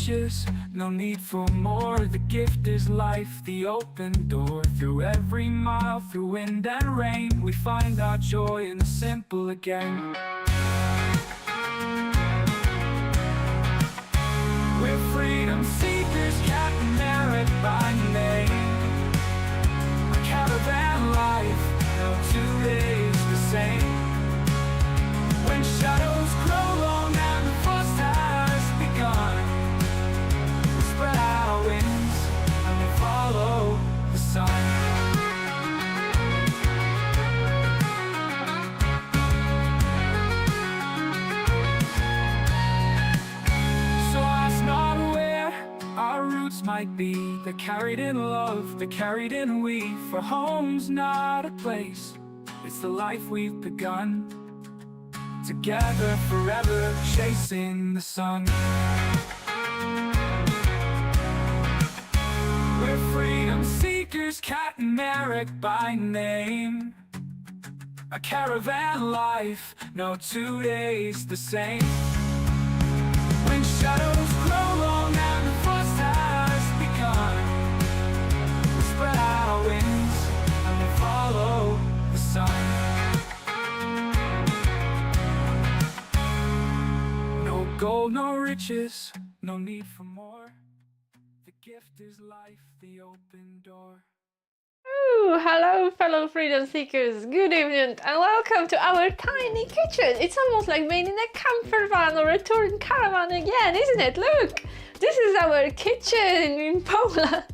riches, no need for more. The gift is life, the open door. Through every mile, through wind and rain, we find our joy in the simple again. We're freedom seekers, Captain Merit by name. A caravan life, no 2 days the same. When shadows grow long and the frost has begun, we spread our wings and we follow the sun. So ask not where our roots might be. They're carried in love, they're carried in we. For home's not a place, it's the life we've begun. Together forever, chasing the sun. We're freedom seekers, Cat and Merrick by name. A caravan life, no 2 days the same. When shadows grow long and the frost has begun, we spread our wings and we follow the sun. Gold, no riches, no need for more. The gift is life, the open door. Ooh, hello fellow freedom seekers, good evening and welcome to our tiny kitchen. It's almost like being in a camper van or a touring caravan again, isn't it? Look, this is our kitchen in Poland.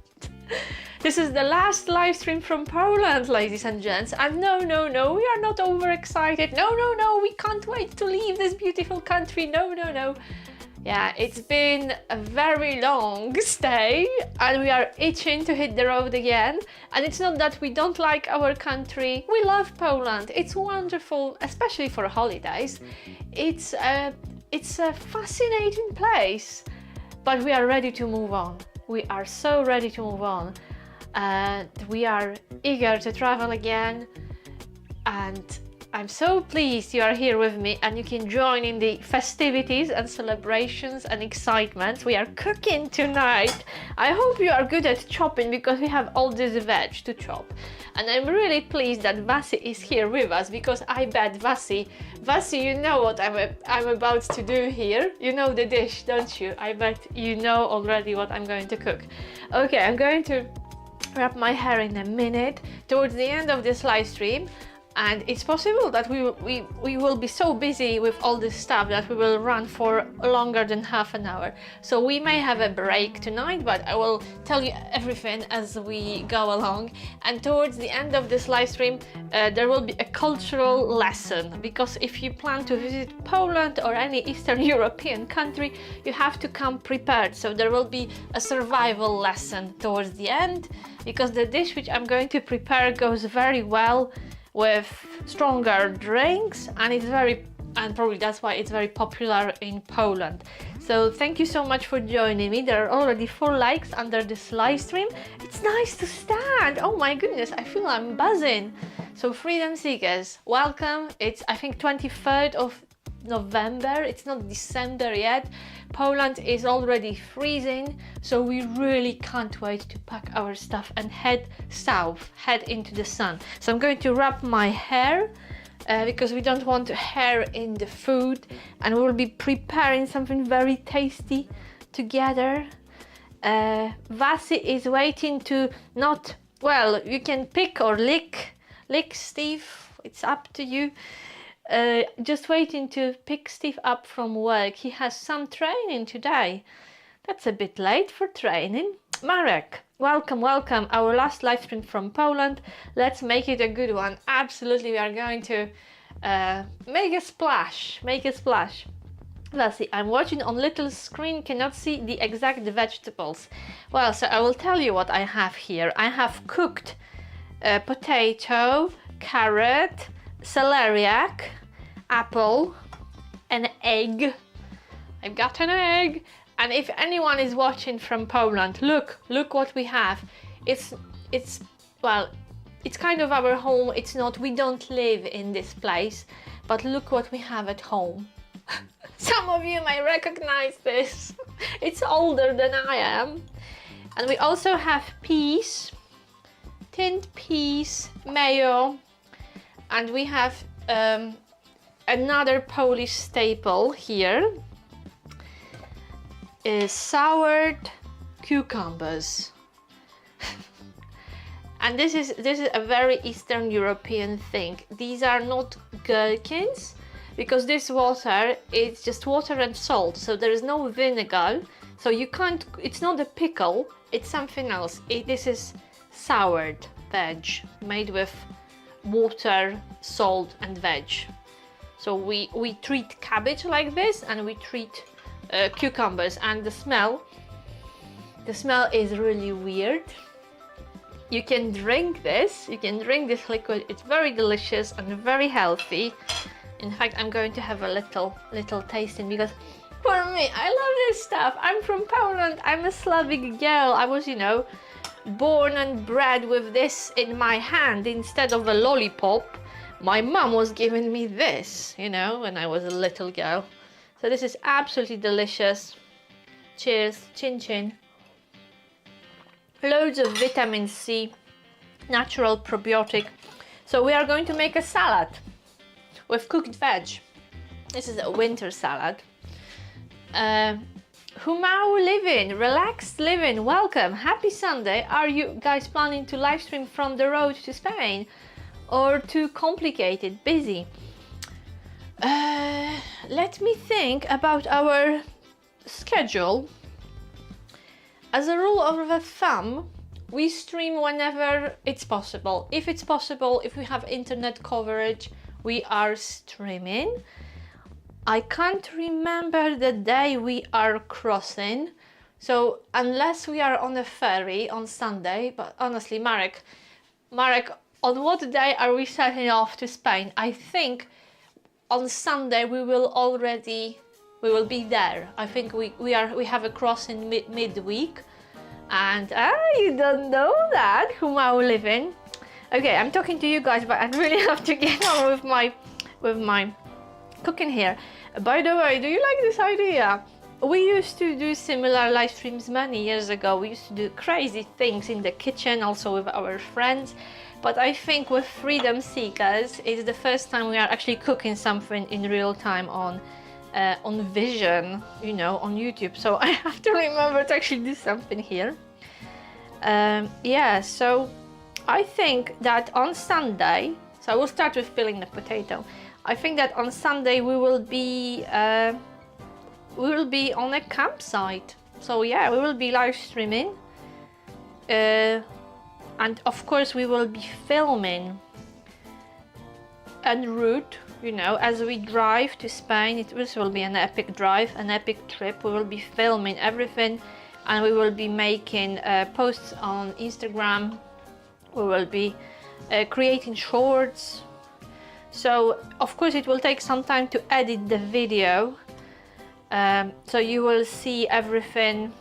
This is the last live stream from Poland, ladies and gents, and no, we are not overexcited. No, we can't wait to leave this beautiful country. No. Yeah, it's been a very long stay and we are itching to hit the road again. And it's not that we don't like our country. We love Poland. It's wonderful, especially for holidays. It's a fascinating place, but we are ready to move on. We are so ready to move on. We are eager to travel again, and I'm so pleased you are here with me and you can join in the festivities and celebrations and excitement. We are cooking tonight. I hope you are good at chopping because we have all this veg to chop. And I'm really pleased that Vasi is here with us because I bet Vasi, you know what I'm about to do here. You know the dish, don't you? I bet you know already what I'm going to cook. Okay, I'm going to wrap my hair in a minute towards the end of this live stream, and it's possible that we will be so busy with all this stuff that we will run for longer than half an hour. So we may have a break tonight, but I will tell you everything as we go along. And towards the end of this live stream there will be a cultural lesson, because if you plan to visit Poland or any Eastern European country, you have to come prepared. So there will be a survival lesson towards the end, because the dish which I'm going to prepare goes very well with stronger drinks, and probably that's why it's very popular in Poland. So thank you so much for joining me. There are already 4 likes under this live stream. It's nice to stand. Oh my goodness, I feel I'm buzzing. So freedom seekers, welcome. It's I think 23rd of November, it's not December yet. Poland is already freezing, so we really can't wait to pack our stuff and head south, head into the sun. So I'm going to wrap my hair because we don't want hair in the food, and we'll be preparing something very tasty together. Vasi is waiting to not, well, you can pick or lick Steve, it's up to you. Just waiting to pick Steve up from work. He has some training today. That's a bit late for training. Marek, welcome, our last live stream from Poland. Let's make it a good one. Absolutely, we are going to make a splash. Let's see, I'm watching on little screen, cannot see the exact vegetables. Well, so I will tell you what I have here. I have cooked potato, carrot, celeriac, apple, an egg. I've got an egg. And if anyone is watching from Poland, look what we have. It's kind of our home. It's not, we don't live in this place, but look what we have at home. Some of you may recognize this. It's older than I am. And we also have peas, tinned peas, mayo, and we have another Polish staple here is soured cucumbers. And this is a very Eastern European thing. These are not gherkins, because this water is just water and salt, so there is no vinegar, so you can't, it's not a pickle, it's something else. This is soured veg made with water, salt and veg. So we treat cabbage like this, and we treat cucumbers, and the smell is really weird. You can drink this liquid. It's very delicious and very healthy. In fact, I'm going to have a little tasting, because for me, I love this stuff. I'm from Poland. I'm a Slavic girl. I was, you know, born and bred with this in my hand instead of a lollipop. My mom was giving me this, you know, when I was a little girl. So this is absolutely delicious. Cheers, chin chin. Loads of vitamin C, natural probiotic. So we are going to make a salad with cooked veg. This is a winter salad. Humau living, relaxed living, welcome, happy Sunday. Are you guys planning to live stream from the road to Spain, or too complicated, busy? Let me think about our schedule. As a rule of thumb, we stream whenever it's possible. If it's possible, if we have internet coverage, we are streaming. I can't remember the day we are crossing, so unless we are on a ferry on Sunday, but honestly, Marek, on what day are we setting off to Spain? I think on Sunday we will be there. I think we have a crossing midweek, and you don't know that, Humau living. Okay, I'm talking to you guys, but I really have to get on with my cooking here. By the way, do you like this idea? We used to do similar live streams many years ago. We used to do crazy things in the kitchen, also with our friends. But I think with Freedom Seekers, it's the first time we are actually cooking something in real time on Vision, you know, on YouTube. So I have to remember to actually do something here. Yeah, so I think that on Sunday, so I will start with peeling the potato. I think that on Sunday we will be on a campsite. So yeah, we will be live streaming. And of course we will be filming en route, you know, as we drive to Spain. This will be an epic drive, an epic trip. We will be filming everything, and we will be making posts on Instagram. We will be creating shorts. So of course it will take some time to edit the video. So you will see everything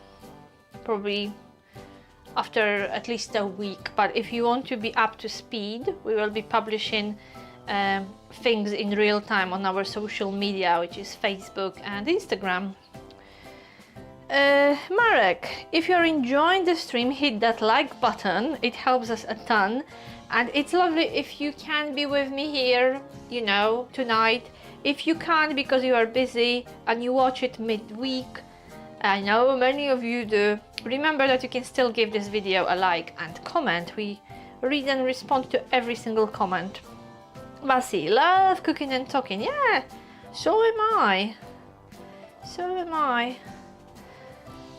probably after at least a week. But if you want to be up to speed, we will be publishing things in real time on our social media, which is Facebook and Instagram. Marek, if you're enjoying the stream, hit that like button. It helps us a ton, and it's lovely if you can be with me here, you know, tonight. If you can't because you are busy and you watch it midweek, I know many of you do, remember that you can still give this video a like and comment. We read and respond to every single comment. Basi, love cooking and talking. Yeah, so am I. So am I.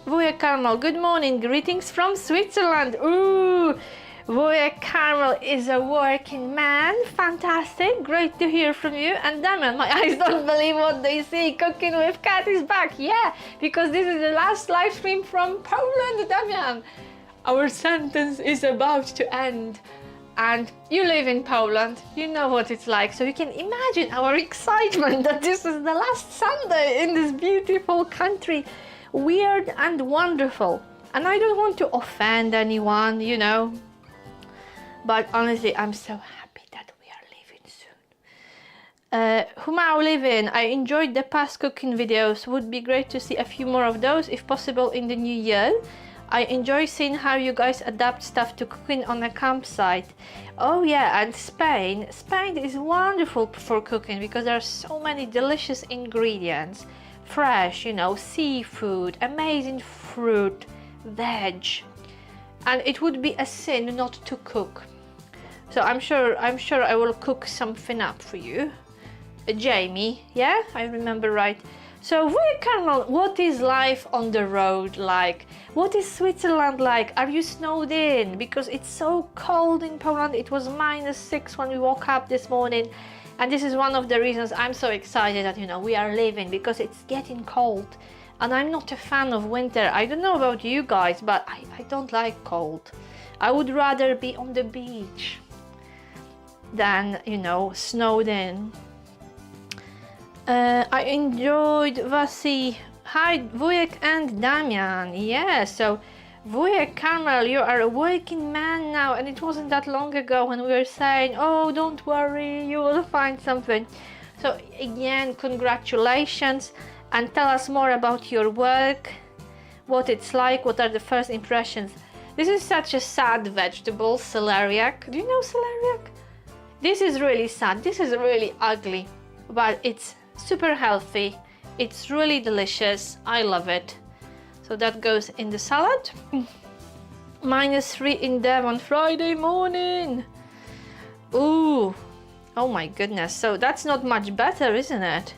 Wujek Carmel, good morning, greetings from Switzerland. Ooh, Wujek Carmel is a working man, fantastic, great to hear from you. And Damian, my eyes don't believe what they see, cooking with Cat is back. Yeah, because this is the last live stream from Poland, Damian. Our sentence is about to end. And you live in Poland, you know what it's like, so you can imagine our excitement that this is the last Sunday in this beautiful country. Weird and wonderful. And I don't want to offend anyone, you know, but honestly, I'm so happy that we are leaving soon. Humau Living, I enjoyed the past cooking videos. Would be great to see a few more of those, if possible, in the new year. I enjoy seeing how you guys adapt stuff to cooking on a campsite. Oh yeah, and Spain. Spain is wonderful for cooking because there are so many delicious ingredients. Fresh, you know, seafood, amazing fruit, veg. And it would be a sin not to cook. So I'm sure I will cook something up for you. Jamie, yeah, I remember right. So, Colonel, what is life on the road like? What is Switzerland like? Are you snowed in? Because it's so cold in Poland. It was -6 when we woke up this morning. And this is one of the reasons I'm so excited that, you know, we are leaving, because it's getting cold. And I'm not a fan of winter. I don't know about you guys, but I don't like cold. I would rather be on the beach than, you know, snowed in. I enjoyed Vasi. Hi, Wujek and Damian. Yeah, so Wujek Carmel, you are a working man now, and it wasn't that long ago when we were saying, oh, don't worry, you will find something. So again, congratulations, and tell us more about your work, what it's like, what are the first impressions. This is such a sad vegetable, celeriac. Do you know celeriac? This is really sad. This is really ugly, but it's super healthy. It's really delicious. I love it. So that goes in the salad. -3 in Devon Friday morning. Ooh, oh my goodness. So that's not much better, isn't it?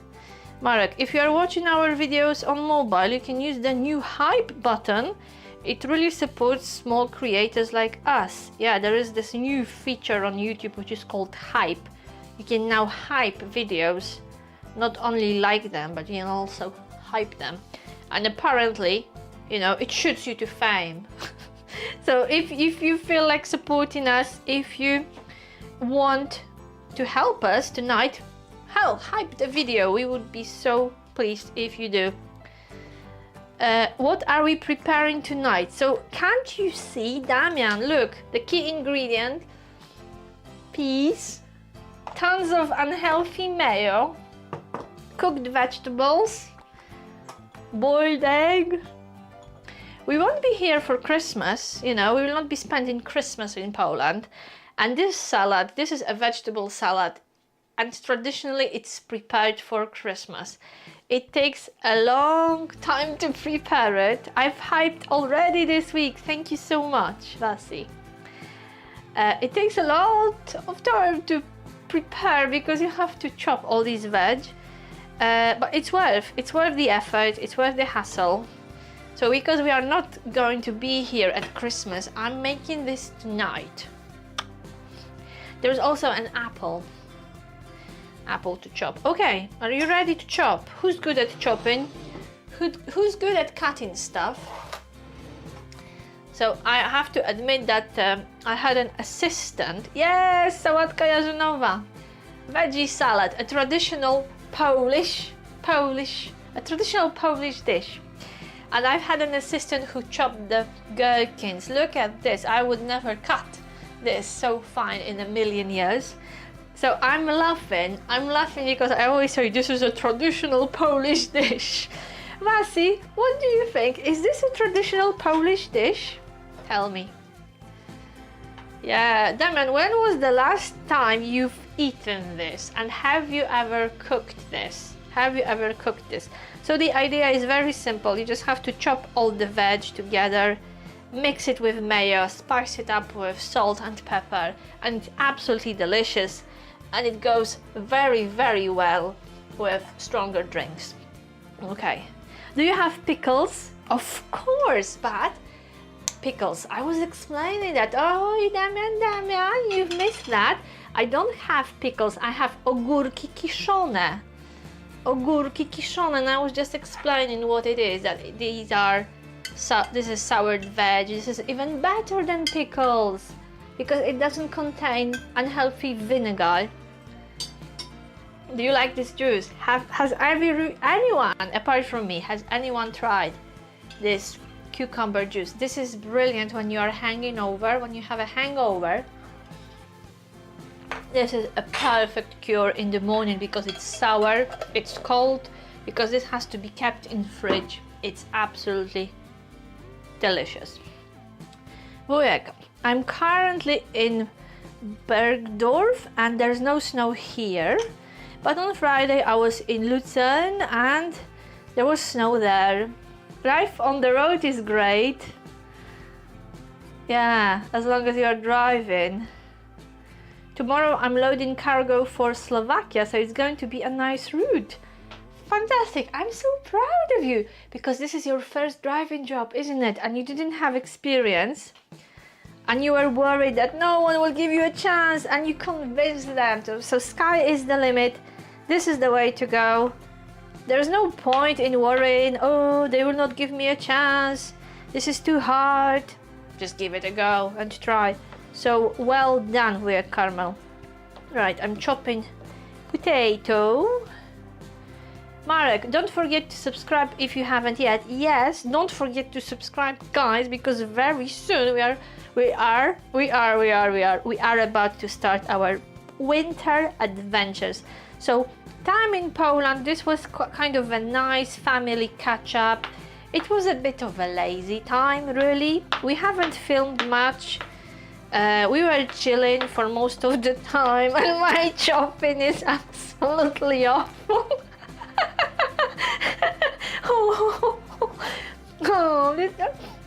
Marek, if you are watching our videos on mobile, you can use the new hype button. It really supports small creators like us. Yeah, there is this new feature on YouTube which is called hype. You can now hype videos. Not only like them, but you can also hype them. And apparently, you know, it shoots you to fame. So if you feel like supporting us, if you want to help us tonight, hell, hype the video. We would be so pleased if you do. What are we preparing tonight? So can't you see, Damian, look, the key ingredient, peas, tons of unhealthy mayo, cooked vegetables, boiled egg. We won't be here for Christmas, you know, we will not be spending Christmas in Poland. And this salad, this is a vegetable salad, and traditionally it's prepared for Christmas. It takes a long time to prepare it. I've hyped already this week. Thank you so much, Vasi. It takes a lot of time to prepare because you have to chop all these veg. But it's worth the effort, it's worth the hassle. So because we are not going to be here at Christmas, I'm making this tonight. There's also an apple to chop. Okay, are you ready to chop? Who's good at chopping? Who's good at cutting stuff? So I have to admit that I had an assistant. Yes, sałatka jarzynowa. Veggie salad, a traditional Polish dish. And I've had an assistant who chopped the gherkins. Look at this, I would never cut this so fine in a million years. So I'm laughing because I always say this is a traditional Polish dish. Vasi, what do you think? Is this a traditional Polish dish? Tell me. Yeah, Damian, when was the last time you've eaten this? And have you ever cooked this? So the idea is very simple. You just have to chop all the veg together, mix it with mayo, spice it up with salt and pepper, and it's absolutely delicious. And it goes very, very well with stronger drinks. Okay. Do you have pickles? Of course, but pickles. I was explaining that. Oh, Damian, you've missed that. I don't have pickles. I have ogórki kiszone. And I was just explaining what it is. That these are. This is soured veg. This is even better than pickles because it doesn't contain unhealthy vinegar. Do you like this juice? Has anyone, apart from me, has anyone tried this cucumber juice? This is brilliant when you are when you have a hangover. This is a perfect cure in the morning because it's sour, it's cold, because this has to be kept in fridge. It's absolutely delicious. Wujek, I'm currently in Bergdorf and there's no snow here, but on Friday I was in Lucerne and there was snow there. Life on the road is great. Yeah, as long as you are driving. Tomorrow I'm loading cargo for Slovakia, so it's going to be a nice route. Fantastic! I'm so proud of you because this is your first driving job, isn't it? And you didn't have experience and you were worried that no one will give you a chance and you convinced them to. So sky is the limit. This is the way to go. There's no point in worrying, oh, they will not give me a chance. This is too hard. Just give it a go and try. So well done with Carmel. Right, I'm chopping potato. Marek, don't forget to subscribe if you haven't yet. Yes, don't forget to subscribe, guys, because very soon we are about to start our winter adventures. So time in Poland, this was kind of a nice family catch-up. It was a bit of a lazy time, really. We haven't filmed much. We were chilling for most of the time and my chopping is absolutely awful.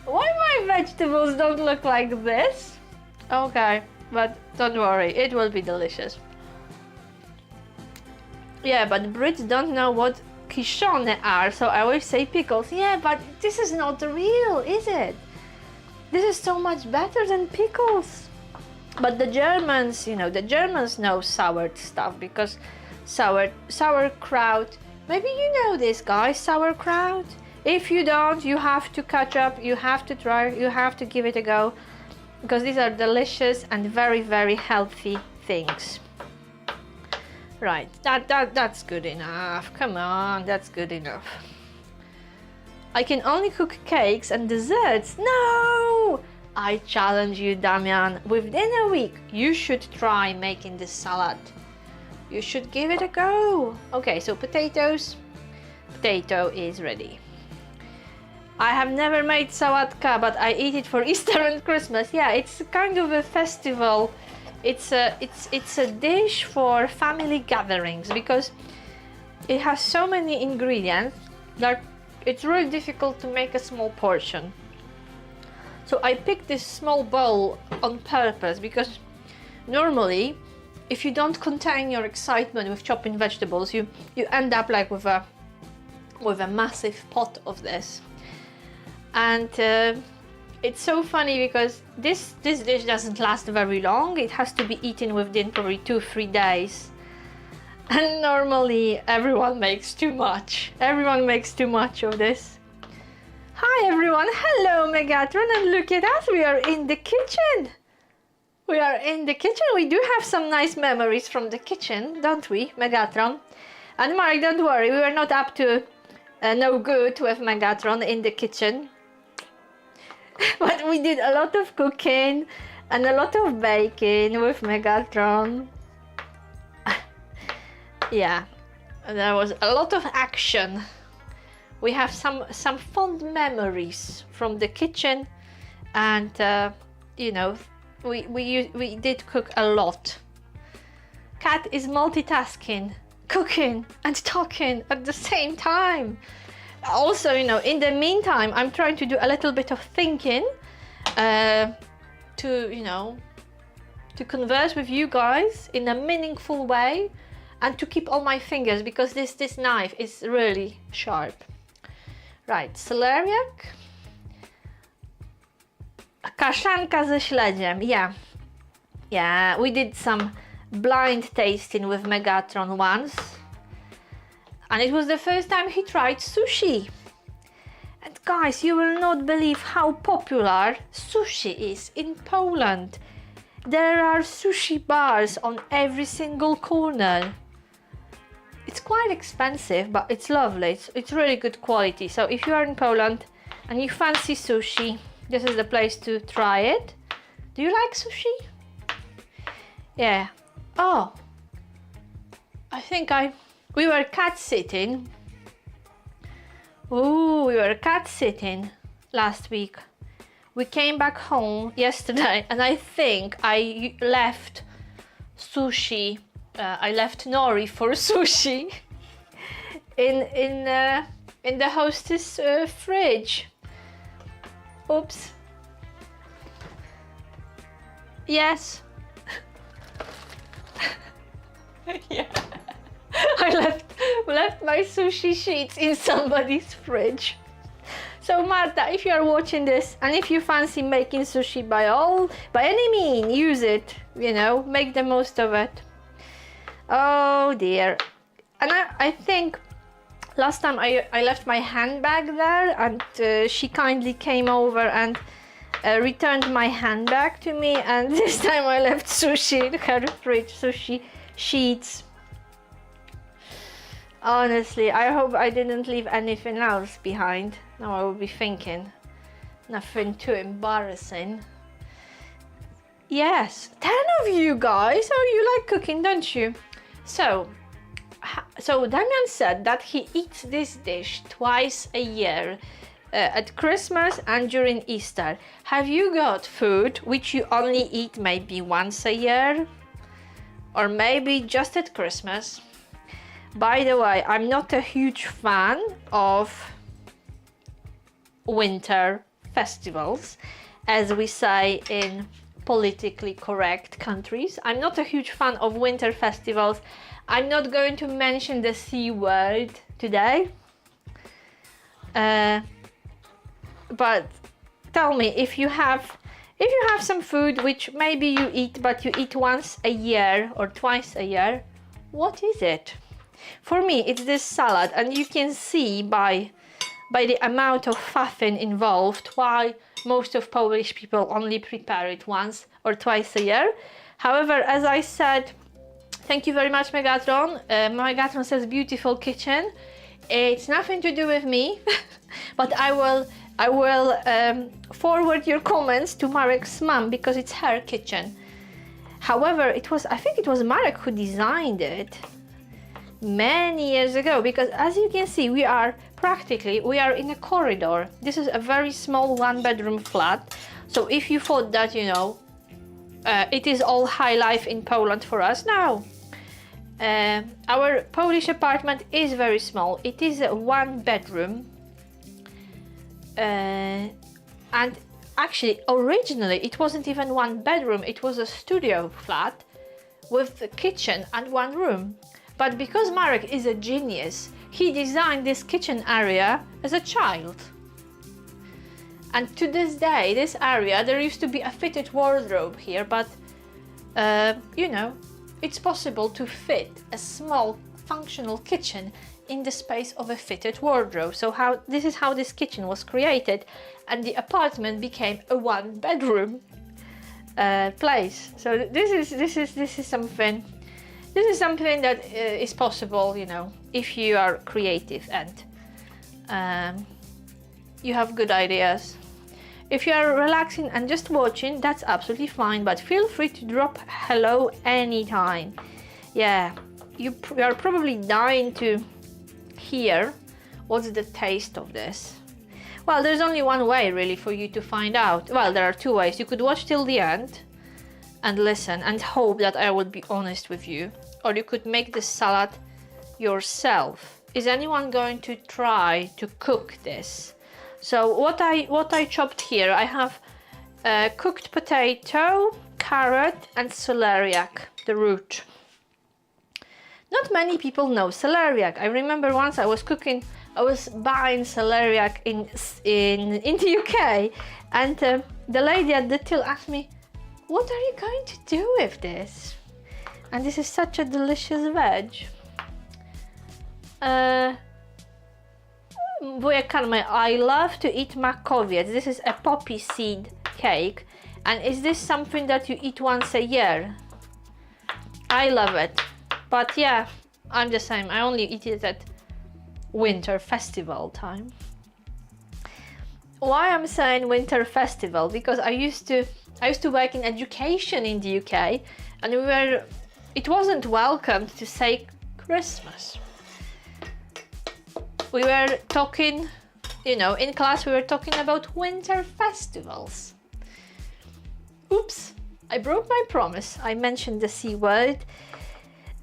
Why my vegetables don't look like this? Okay, but don't worry, it will be delicious. Yeah, but Brits don't know what quichone are, so I always say pickles. Yeah, but this is not real, is it? This is so much better than pickles. But the Germans, you know, the Germans know sour stuff because sauerkraut. Maybe you know this, guys, sauerkraut. If you don't, you have to catch up, you have to try, you have to give it a go because these are delicious and very, very healthy things. Right, that's good enough. Come on, that's good enough. I can only cook cakes and desserts. No! I challenge you, Damian. Within a week, you should try making this salad. You should give it a go. Okay, so potatoes. Potato is ready. I have never made sałatka, but I eat it for Easter and Christmas. Yeah, it's kind of a festival. It's a dish for family gatherings because it has so many ingredients that it's really difficult to make a small portion. So I picked this small bowl on purpose because normally if you don't contain your excitement with chopping vegetables, you end up like with a massive pot of this. And it's so funny because this dish doesn't last very long. It has to be eaten within probably 2-3 days. And normally everyone makes too much. Everyone makes too much of this. Hi everyone, hello Megatron, and look at us, we are in the kitchen. We are in the kitchen. We do have some nice memories from the kitchen, don't we, Megatron? And Mark, don't worry, we were not up to no good with Megatron in the kitchen. But we did a lot of cooking and a lot of baking with Megatron. Yeah, there was a lot of action. We have some fond memories from the kitchen, and you know, we did cook a lot. Kat is multitasking, cooking and talking at the same time. Also, you know, in the meantime, I'm trying to do a little bit of thinking to converse with you guys in a meaningful way and to keep all my fingers because this knife is really sharp. Right, celeriac. Kaszanka ze śledziem, yeah, we did some blind tasting with Megatron once. And it was the first time he tried sushi. And guys, you will not believe how popular sushi is in Poland. There are sushi bars on every single corner. It's quite expensive, but it's lovely. It's really good quality. So if you are in Poland and you fancy sushi, this is the place to try it. Do you like sushi? Yeah, Oh, I think we were cat sitting. Ooh, we were cat sitting last week. We came back home yesterday and I think I left sushi. I left nori for sushi in the hostess fridge. Oops. Yes. Yeah. I left my sushi sheets in somebody's fridge. So Marta, if you are watching this and if you fancy making sushi by any means, use it, you know, make the most of it. Oh dear. And I think last time I left my handbag there and she kindly came over and returned my handbag to me, and this time I left sushi in her fridge, sushi sheets. Honestly, I hope I didn't leave anything else behind. Now I will be thinking, nothing too embarrassing. Yes, 10 of you guys. Oh, you like cooking, don't you? So Damian said that he eats this dish twice a year, at Christmas and during Easter. Have you got food which you only eat maybe once a year? Or maybe just at Christmas? By the way, I'm not a huge fan of winter festivals, as we say in politically correct countries. I'm not a huge fan of winter festivals. I'm not going to mention the C word today. But tell me, if you have some food which maybe you eat, but you eat once a year or twice a year, what is it? For me, it's this salad, and you can see by the amount of faffing involved why most of Polish people only prepare it once or twice a year. However, as I said, thank you very much, Megatron. Megatron says beautiful kitchen. It's nothing to do with me, but I will forward your comments to Marek's mom because it's her kitchen. However, I think it was Marek who designed it many years ago, because as you can see, we are in a corridor. This is a very small one-bedroom flat. So if you thought that, you know, it is all high life in Poland for us, no. Our Polish apartment is very small. It is a one-bedroom, and actually originally it wasn't even one bedroom. It was a studio flat with a kitchen and one room. But because Marek is a genius, he designed this kitchen area as a child. And to this day, this area, there used to be a fitted wardrobe here, but you know, it's possible to fit a small functional kitchen in the space of a fitted wardrobe. So this is how this kitchen was created, and the apartment became a one-bedroom place. So this is something. This is something that is possible, you know, if you are creative and you have good ideas. If you are relaxing and just watching, that's absolutely fine, but feel free to drop hello anytime. Yeah, you are probably dying to hear what's the taste of this. Well, there's only one way really for you to find out. Well, there are two ways. You could watch till the end and listen and hope that I would be honest with you, or you could make this salad yourself. Is anyone going to try to cook this? So what I chopped here, I have cooked potato, carrot and celeriac, the root. Not many people know celeriac. I remember once I was buying celeriac in the UK, and the lady at the till asked me, what are you going to do with this? And this is such a delicious veg. I love to eat makowiec. This is a poppy seed cake. And is this something that you eat once a year? I love it. But yeah, I'm the same. I only eat it at winter festival time. Why I'm saying winter festival? Because I used to work in education in the UK, and it wasn't welcomed to say Christmas. We were talking, you know, in class we were talking about winter festivals. Oops, I broke my promise. I mentioned the C word.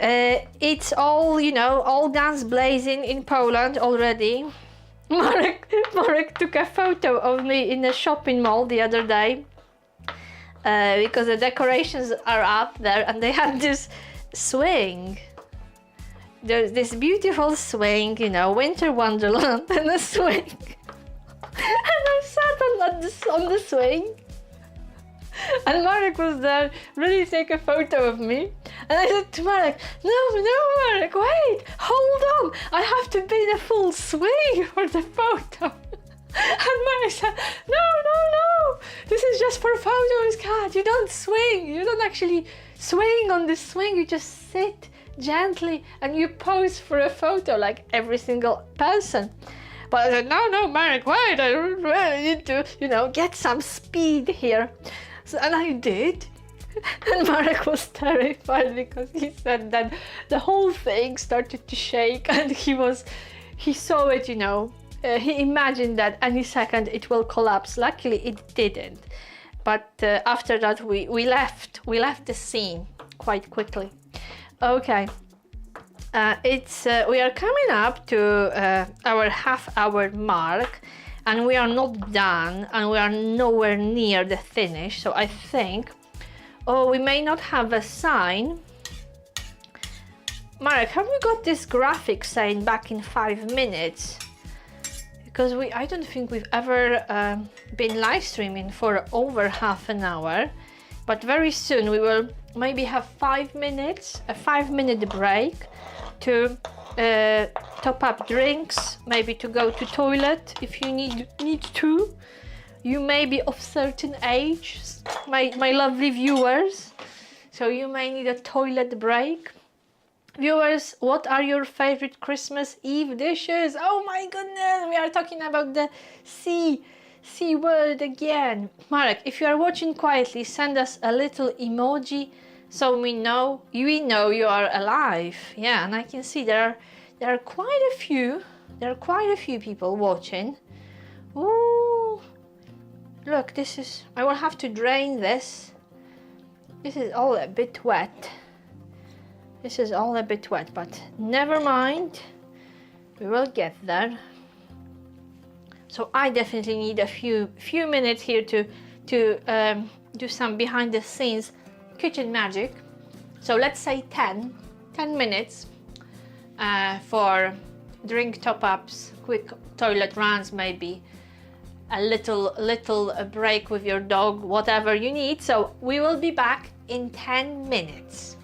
It's all, you know, all guns blazing in Poland already. Marek took a photo of me in a shopping mall the other day because the decorations are up there and they had this swing. There's this beautiful swing, you know, winter wonderland and a swing. And I sat on the swing. And Marek was there, really take a photo of me. And I said to Marek, no, Marek, wait, hold on. I have to be in a full swing for the photo. And Marek said, no, this is just for photos, Kat. You don't swing. You don't actually swing on the swing. You just sit gently and you pose for a photo like every single person. But I said, no, Marek, wait, I really need to, you know, get some speed here. So, and I did. And Marek was terrified because he said that the whole thing started to shake and he saw it, you know, he imagined that any second it will collapse. Luckily it didn't. But after that we left the scene quite quickly. Okay, we are coming up to our half-hour mark and we are not done and we are nowhere near the finish. So I think, we may not have a sign. Marek, have we got this graphic saying back in 5 minutes? Because I don't think we've ever been live streaming for over half an hour, but very soon we will maybe have 5 minutes, a 5-minute break to top up drinks, maybe to go to toilet if you need to. You may be of certain age, my lovely viewers, so you may need a toilet break. Viewers, what are your favorite Christmas Eve dishes? Oh my goodness, we are talking about the C word again. Marek, if you are watching quietly, send us a little emoji so we know you are alive. Yeah, and I can see there are quite a few people watching. Ooh, look, I will have to drain this. This is all a bit wet. But never mind, we will get there. So I definitely need a few minutes here to do some behind the scenes kitchen magic. So let's say 10 minutes for drink top-ups, quick toilet runs, maybe a little break with your dog, whatever you need. So we will be back in 10 minutes.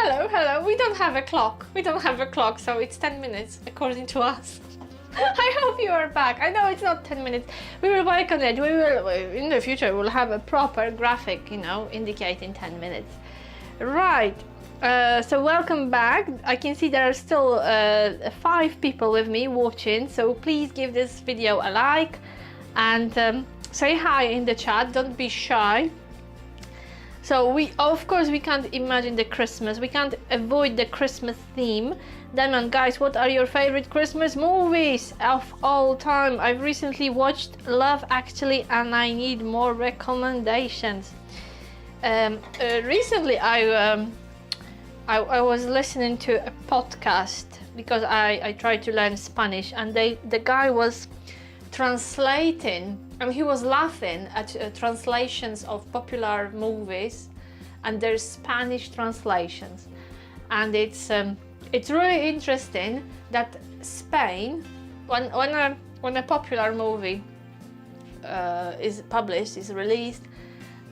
Hello, hello. We don't have a clock. We don't have a clock, so it's 10 minutes according to us. I hope you are back. I know it's not 10 minutes. We will work on it. We will, in the future, we'll have a proper graphic, you know, indicating 10 minutes. Right. So welcome back. I can see there are still 5 people with me watching. So please give this video a like and say hi in the chat. Don't be shy. So of course, we can't imagine the Christmas. We can't avoid the Christmas theme. Damon, guys, what are your favorite Christmas movies of all time? I've recently watched Love Actually and I need more recommendations. Recently I was listening to a podcast because I tried to learn Spanish, and the guy was translating, and he was laughing at translations of popular movies and their Spanish translations. And it's really interesting that Spain, when a popular movie is published, is released,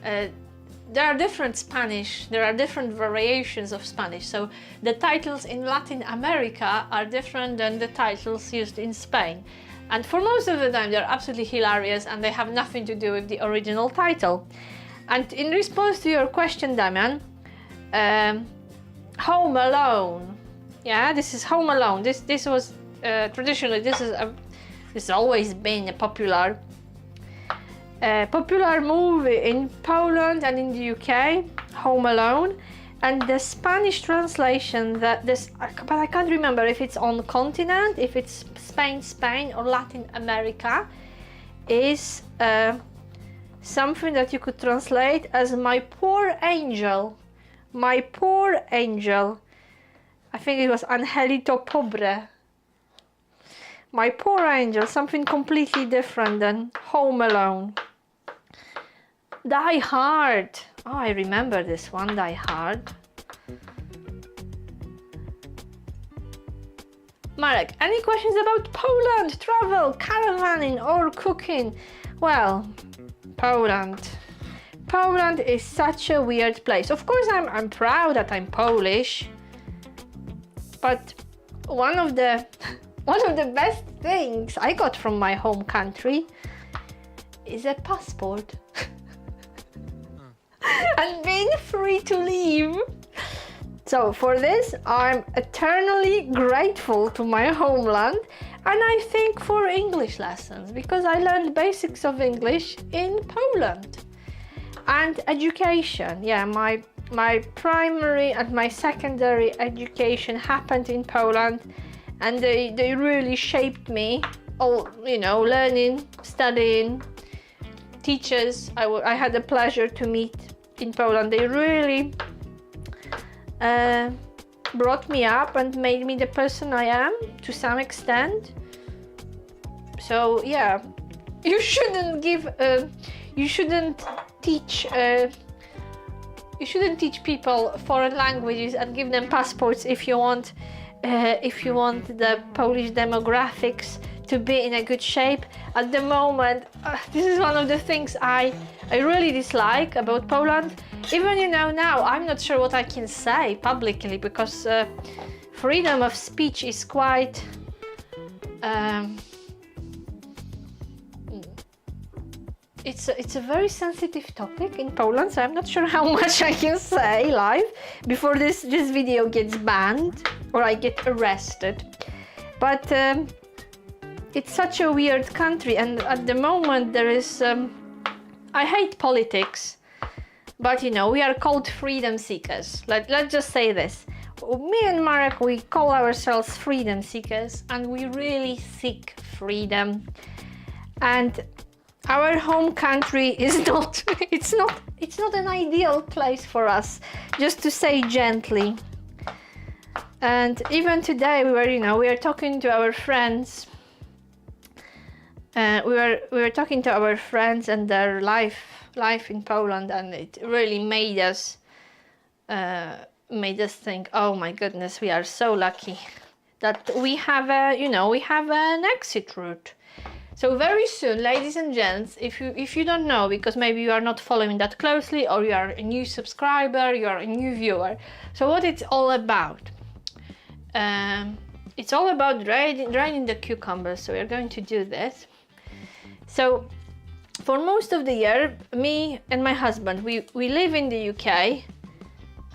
there are different Spanish, there are different variations of Spanish. So the titles in Latin America are different than the titles used in Spain. And for most of the time, they're absolutely hilarious and they have nothing to do with the original title. And in response to your question, Damian, Home Alone. Yeah, this is Home Alone. This was traditionally, this has always been a popular movie in Poland and in the UK, Home Alone. And the Spanish translation but I can't remember if it's on the continent, if it's Spain, or Latin America, is something that you could translate as "My poor angel." My poor angel. I think it was Angelito Pobre. My poor angel, something completely different than Home Alone. Die Hard. Oh, I remember this one, Die Hard. Marek, any questions about Poland, travel, caravanning or cooking? Well, Poland is such a weird place. Of course, I'm proud that I'm Polish, but one of the best things I got from my home country is a passport. And being free to leave. So for this, I'm eternally grateful to my homeland, and I think for English lessons, because I learned basics of English in Poland. And education, yeah, my primary and my secondary education happened in Poland, and they really shaped me. All, you know, learning, studying, teachers I had the pleasure to meet in Poland. They really brought me up and made me the person I am to some extent. So yeah, you shouldn't teach people foreign languages and give them passports if you want the Polish demographics to be in a good shape. At the moment, this is one of the things I really dislike about Poland. Even, you know, now I'm not sure what I can say publicly, because freedom of speech is quite it's a very sensitive topic in Poland, so I'm not sure how much I can say live before this video gets banned or I get arrested. But it's such a weird country, and at the moment there is I hate politics, but you know, we are called freedom seekers. Let's just say this. Me and Marek, we call ourselves freedom seekers, and we really seek freedom. And our home country is not it's not an ideal place for us, just to say gently. And even today we are talking to our friends. We were talking to our friends and their life in Poland, and it really made us think, oh my goodness, we are so lucky that we have an exit route. So very soon, ladies and gents, if you don't know, because maybe you are not following that closely, or you are a new subscriber, you are a new viewer. So what it's all about? It's all about draining the cucumbers. So we're going to do this. So for most of the year, me and my husband, we live in the UK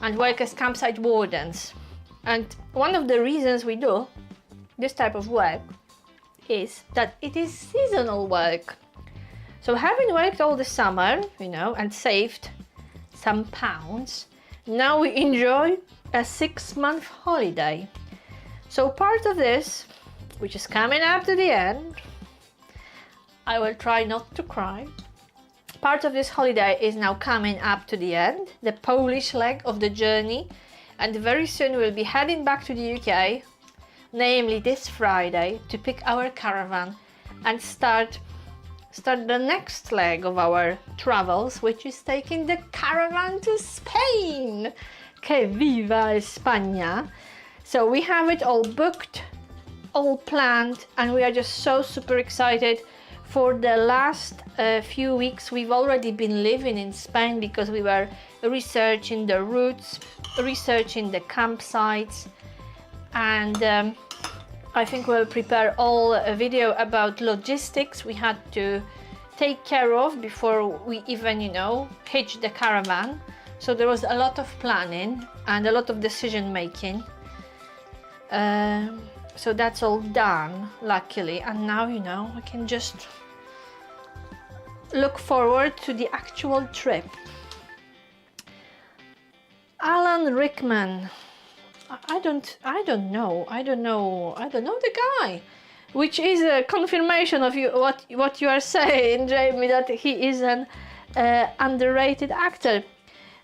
and work as campsite wardens. And one of the reasons we do this type of work is that it is seasonal work. So having worked all the summer, you know, and saved some pounds, now we enjoy a 6-month holiday. So part of this, which is coming up to the end, I will try not to cry. Part of this holiday is now coming up to the end, the Polish leg of the journey, and very soon we'll be heading back to the UK, namely this Friday, to pick our caravan and start the next leg of our travels, which is taking the caravan to Spain. Que viva España! So we have it all booked, all planned, and we are just so super excited. For the last few weeks, we've already been living in Spain because we were researching the routes, researching the campsites, and I think we'll prepare a video about logistics we had to take care of before we even, you know, hitch the caravan. So there was a lot of planning and a lot of decision making. So that's all done, luckily, and now, you know, we can just look forward to the actual trip. Alan Rickman. I don't know the guy, which is a confirmation of what you are saying, Jamie, that he is an underrated actor.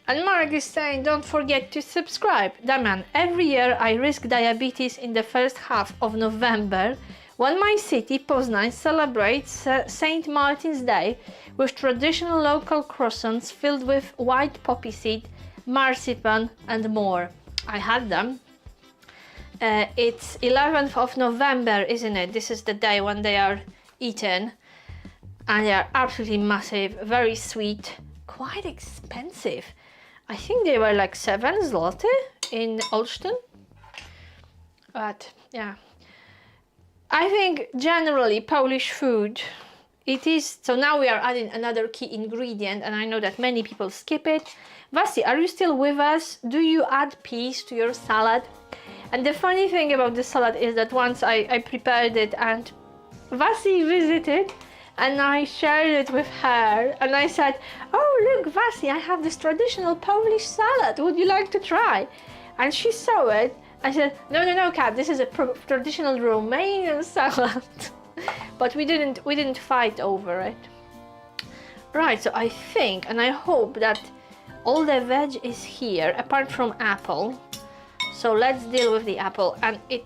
And Mark is saying, don't forget to subscribe. Damian, every year I risk diabetes in the first half of November when my city, Poznań, celebrates St. Martin's Day with traditional local croissants filled with white poppy seed, marzipan and more. I had them. It's 11th of November, isn't it? This is the day when they are eaten, and they are absolutely massive, very sweet, quite expensive. I think they were like 7 zloty in Olsztyn. But yeah, I think generally Polish food, it is, so now we are adding another key ingredient, and I know that many people skip it. Vasi, are you still with us? Do you add peas to your salad? And the funny thing about the salad is that once I prepared it and Vasi visited, and I shared it with her, and I said, oh look Vasi, I have this traditional Polish salad, would you like to try? And she saw it. I said, no Kat, this is a traditional Romanian salad. But we didn't fight over it. Right, so I think and I hope that all the veg is here apart from apple. So let's deal with the apple, and it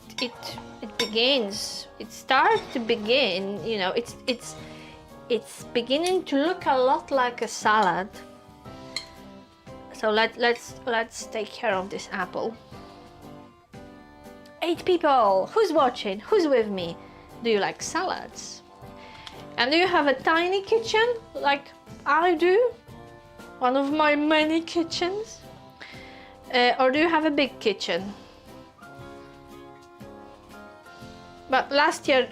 starts to begin, you know, it's beginning to look a lot like a salad. So let's take care of this apple. 8 people, who's watching? Who's with me? Do you like salads? And do you have a tiny kitchen like I do? One of my many kitchens? Or do you have a big kitchen? But last year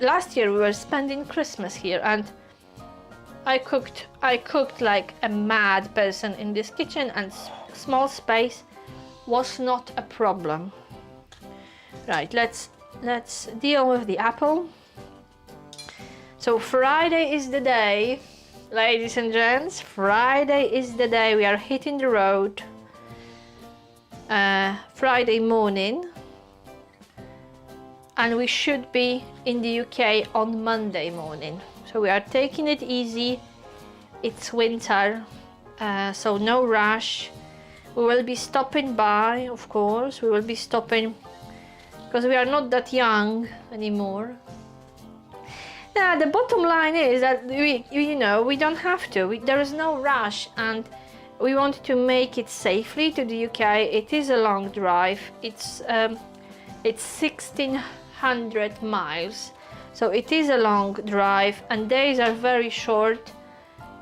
we were spending Christmas here, and I cooked like a mad person in this kitchen, and small space was not a problem. Right, let's deal with the apple. So Friday is the day, ladies and gents. Friday is the day we are hitting the road. Friday morning, and we should be in the UK on Monday morning. So we are taking it easy. It's winter, so no rush. We will be stopping by, of course. We will be stopping because we are not that young anymore. Now the bottom line is that we don't have to. There is no rush, and we want to make it safely to the UK. It is a long drive. It's 1600 miles. So it is a long drive and days are very short.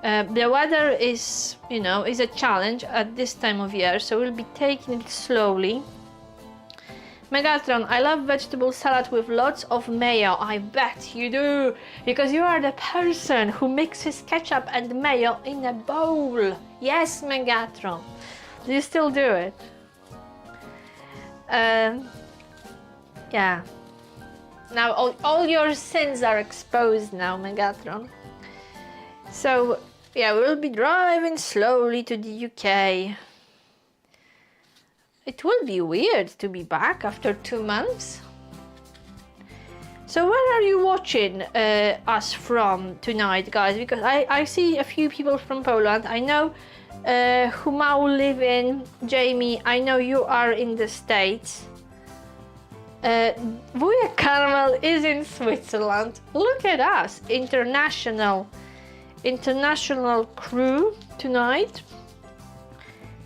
The weather is, you know, is a challenge at this time of year, so we'll be taking it slowly. Megatron, I love vegetable salad with lots of mayo. I bet you do, because you are the person who mixes ketchup and mayo in a bowl. Yes, Megatron. Do you still do it? Yeah. Now all your sins are exposed now, Megatron. So, yeah, we'll be driving slowly to the UK. It will be weird to be back after 2 months. So where are you watching us from tonight, guys? Because I see a few people from Poland. I know Humau live in, Jamie, I know you are in the States. Wuja Carmel is in Switzerland. Look at us, international crew tonight.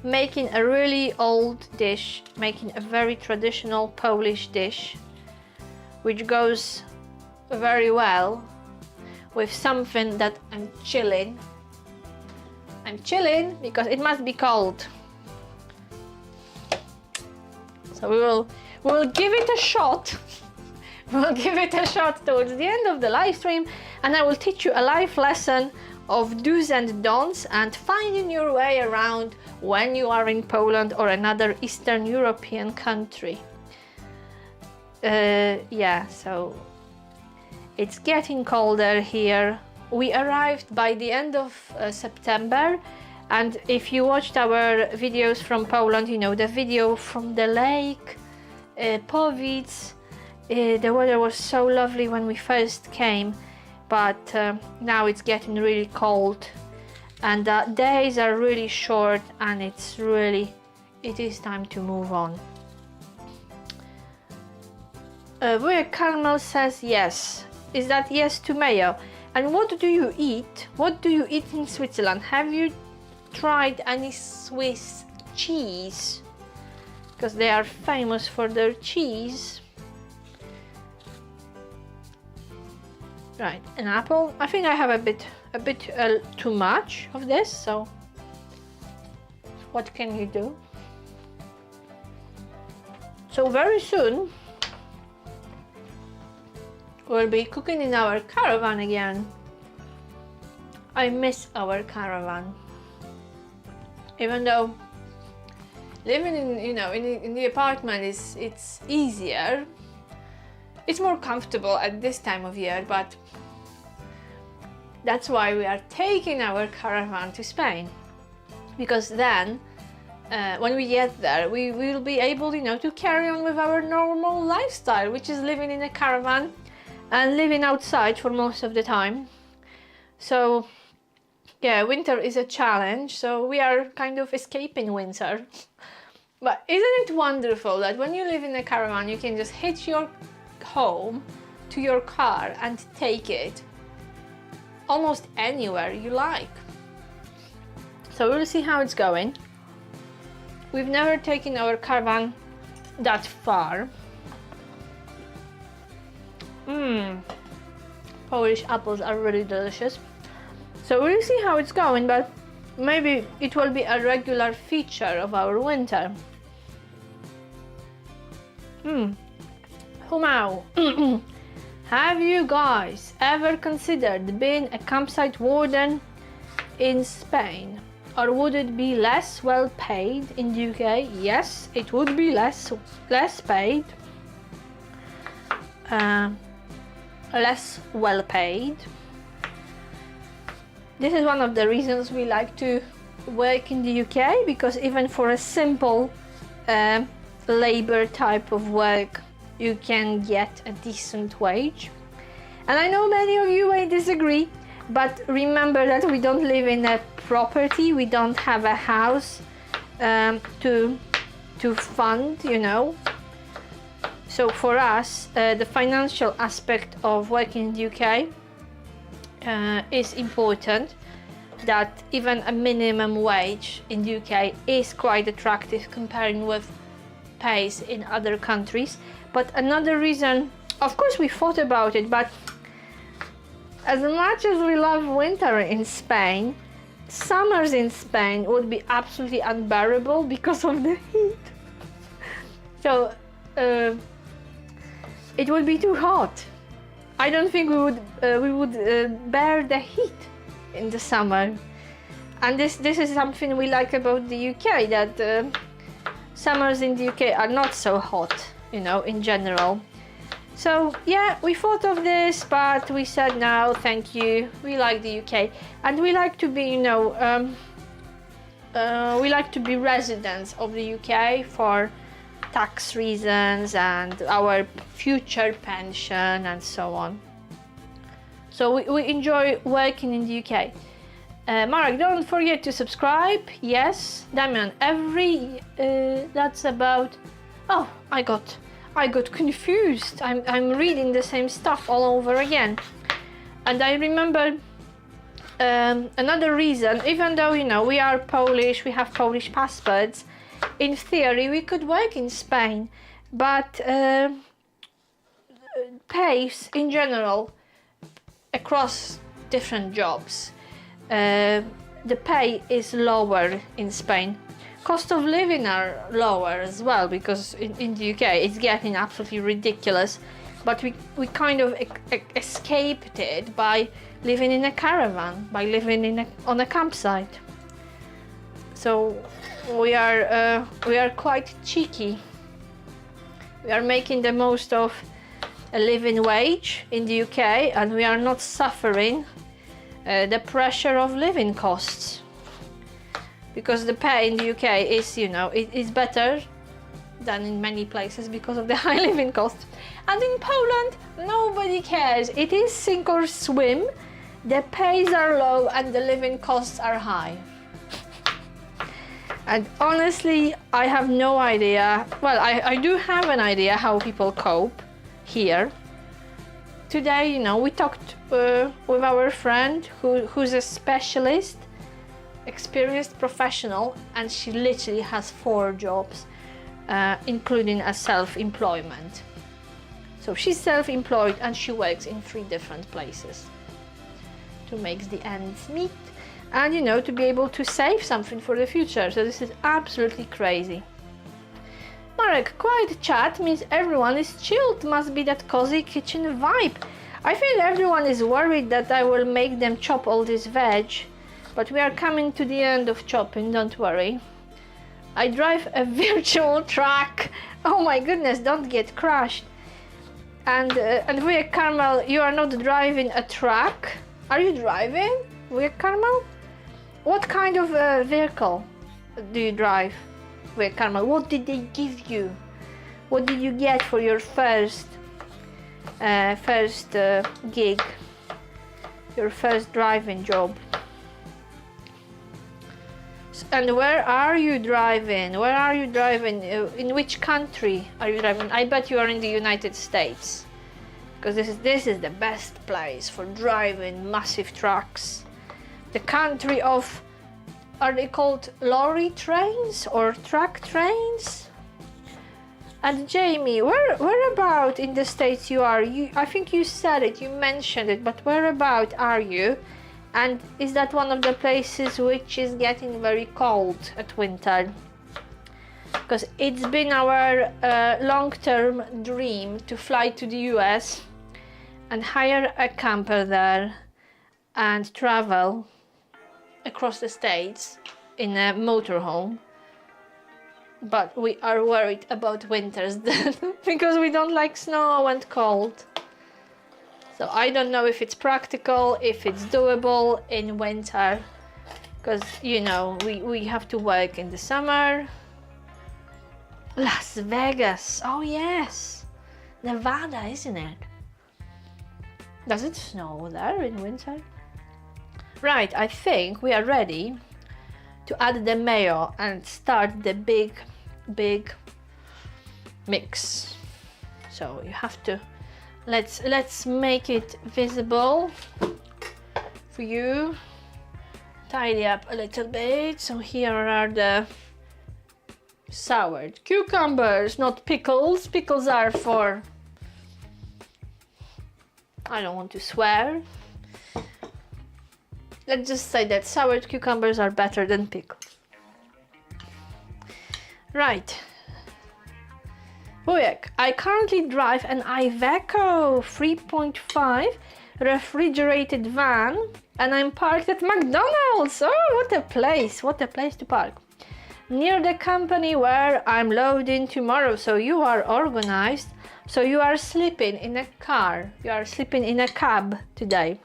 Making a really old dish, making a very traditional Polish dish, which goes very well with something that I'm chilling. I'm chilling because it must be cold. So we will give it a shot. We'll give it a shot towards the end of the live stream, and I will teach you a life lesson of do's and don'ts and finding your way around when you are in Poland or another Eastern European country. Yeah, so it's getting colder here. We arrived by the end of September, and if you watched our videos from Poland, you know the video from the lake, Powice, the weather was so lovely when we first came. But now it's getting really cold and the days are really short, and it is time to move on. Wuja Carmel says yes. Is that yes to mayo? And what do you eat? What do you eat in Switzerland? Have you tried any Swiss cheese? Because they are famous for their cheese. Right, an apple. I think I have a bit too much of this, so what can you do? So very soon we'll be cooking in our caravan again. I miss our caravan, even though living in the apartment it's easier. It's more comfortable at this time of year, but that's why we are taking our caravan to Spain, because then when we get there we will be able, to carry on with our normal lifestyle, which is living in a caravan and living outside for most of the time. So yeah, winter is a challenge, so we are kind of escaping winter. But isn't it wonderful that when you live in a caravan you can just hitch your home to your car and take it almost anywhere you like? So we'll see how it's going. We've never taken our caravan that far. Polish apples are really delicious. So we'll see how it's going, but maybe it will be a regular feature of our winter. Humau, have you guys ever considered being a campsite warden in Spain? Or would it be less well paid in the UK? Yes, it would be less paid. Less well paid. This is one of the reasons we like to work in the UK, because even for a simple labor type of work you can get a decent wage. And I know many of you may disagree, but remember that we don't live in a property, we don't have a house to fund, So for us, the financial aspect of working in the UK is important. That even a minimum wage in the UK is quite attractive comparing with pays in other countries. But another reason, of course we thought about it, but As much as we love winter in Spain, summers in Spain would be absolutely unbearable because of the heat. So it would be too hot. I don't think we would bear the heat in the summer. And this is something we like about the UK, that summers in the UK are not so hot, you know, in general. So yeah, we thought of this, but we said no, thank you. We like the UK, and we like to be, you know, we like to be residents of the UK for tax reasons and our future pension and so on. So we enjoy working in the UK. Marek, don't forget to subscribe. Yes, Damian, that's about. Oh, I got confused. I'm reading the same stuff all over again. And I remember another reason, even though, you know, we are Polish, we have Polish passports, in theory we could work in Spain, but pays in general across different jobs, the pay is lower in Spain. Cost of living are lower as well, because in the UK it's getting absolutely ridiculous, but we kind of escaped it by living in a caravan, by living on a campsite. So we are quite cheeky. We are making the most of a living wage in the UK, and we are not suffering the pressure of living costs. Because the pay in the UK is, you know, it is better than in many places because of the high living costs. And in Poland, nobody cares. It is sink or swim. The pays are low and the living costs are high. And honestly, I have no idea. Well, I do have an idea how people cope here. Today, you know, we talked with our friend who's a specialist, experienced professional, and she literally has 4 jobs, including a self-employment. So she's self-employed and she works in 3 different places to make the ends meet, and, you know, to be able to save something for the future. So this is absolutely crazy. Marek, quiet chat means everyone is chilled. Must be that cozy kitchen vibe. I feel everyone is worried that I will make them chop all this veg, but we are coming to the end of chopping, don't worry. I drive a virtual truck. Oh my goodness, don't get crushed. And Vujek Carmel, you are not driving a truck. Are you driving, Vujek Carmel? What kind of vehicle do you drive, Vujek Carmel? What did they give you? What did you get for your first gig? Your first driving job? And where are you driving? Where are you driving? In which country are you driving? I bet you are in the United States, because this is the best place for driving massive trucks. The country of, are they called lorry trains or truck trains? And Jamie, where about in the States you are? I think you said it, you mentioned it, but where about are you? And is that one of the places which is getting very cold at winter? Because it's been our long-term dream to fly to the US and hire a camper there and travel across the States in a motorhome. But we are worried about winters then because we don't like snow and cold. So I don't know if it's practical, if it's doable in winter, because, you know, we have to work in the summer. Las Vegas, oh yes, Nevada, isn't it? Does it snow there in winter? Right, I think we are ready to add the mayo and start the big mix. So you have to, let's make it visible for you. Tidy up a little bit. So here are the soured cucumbers, not pickles. Pickles are for, I don't want to swear, let's just say that soured cucumbers are better than pickled. Right. Wujek, I currently drive an Iveco 3.5 refrigerated van and I'm parked at McDonald's. Oh, what a place to park. Near the company where I'm loading tomorrow. So you are organized. So you are sleeping in a car. You are sleeping in a cab today.